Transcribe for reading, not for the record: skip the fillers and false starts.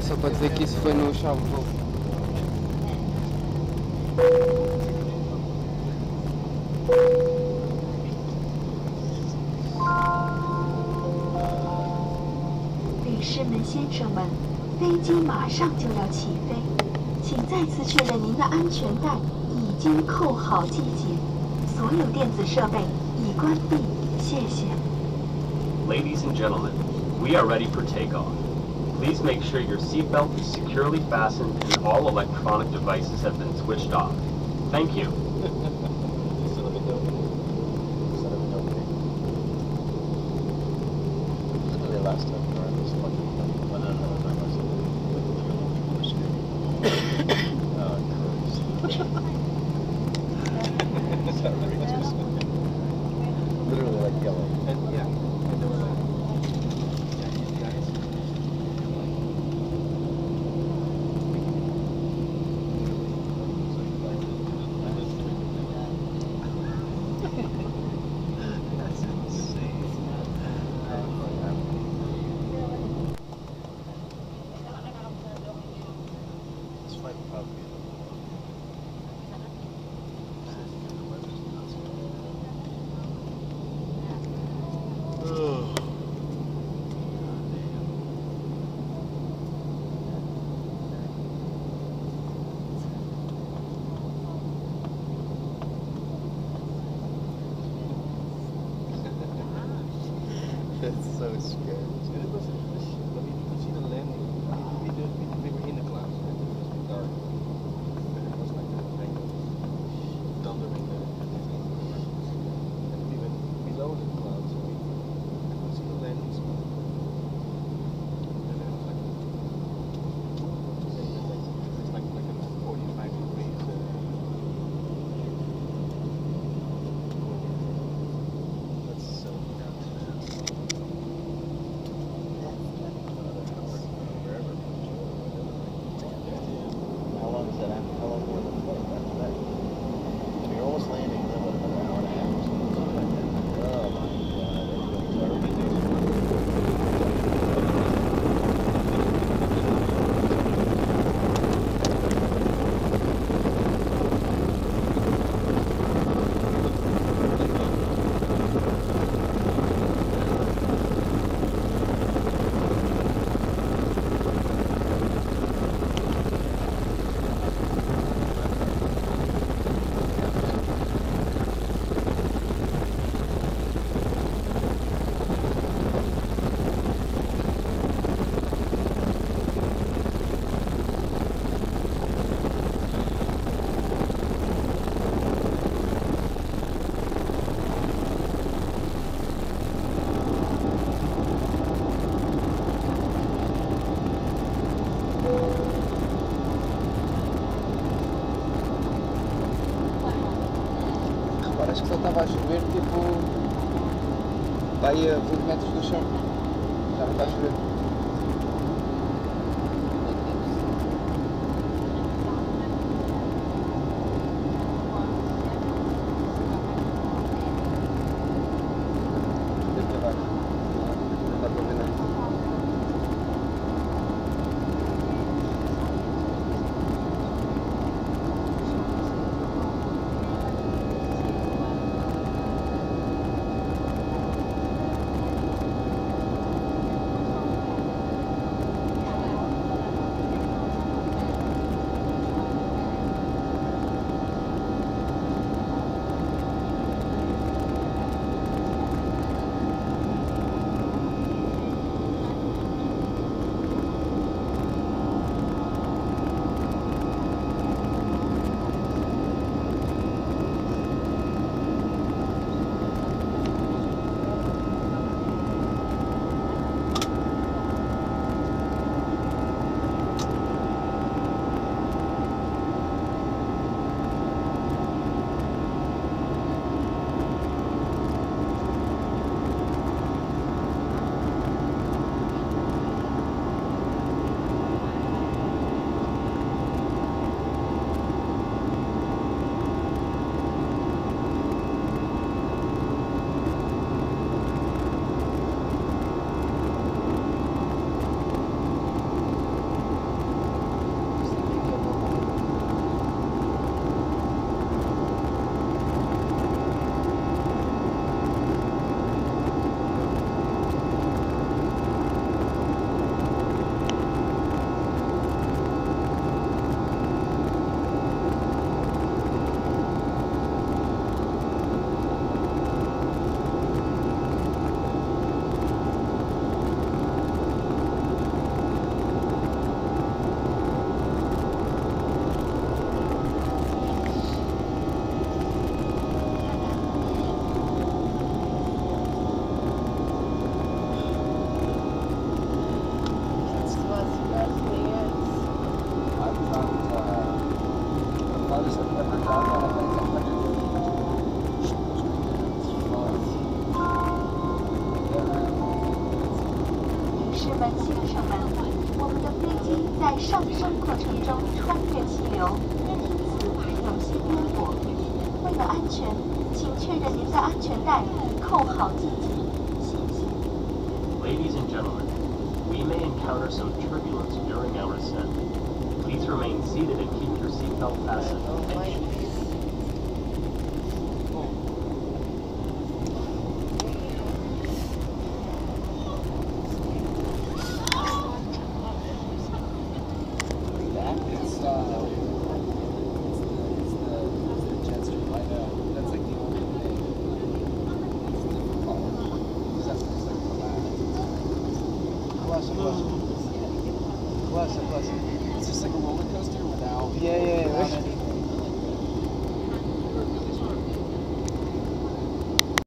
só para dizer que isso foi no chave de volta.女士们、先生们，飞机马上就要起飞，请再次确认您的安全带已经扣好系紧，所有电子设备已关闭，谢谢。Ladies and gentlemen, we are ready for takeoff. Please make sure your seatbelt is securely fastened and all electronic devices have been switched off. Thank you. Literally like yellow. Yeah. That's insane. It's like puppy. That's so scary. It was, but you could see the landing. We were in the clouds. It was dark. But it was like a kind of thundering and we went below the clouds. So we could see the landing spot. And then it was like it's like a 45 degrees. That's so How long is that after? How long more than the flight after that? You're almost landing, and then what, another hour and a half or something like that? Oh my god, everybody's already Parece que só estava a chover, tipo, está aí a 20 metros do chão. Já não está a chover. Deve ter baixo. Não dá para ver nada. 升过程中穿越气流，因此有些颠簸。为了安全，请确认您的安全带已扣好系紧。谢谢。 Ladies and gentlemen, we may encounter some turbulence during our ascent. Please remain seated and keep your seatbelt fastened. Thank you. Bless. It's just like a roller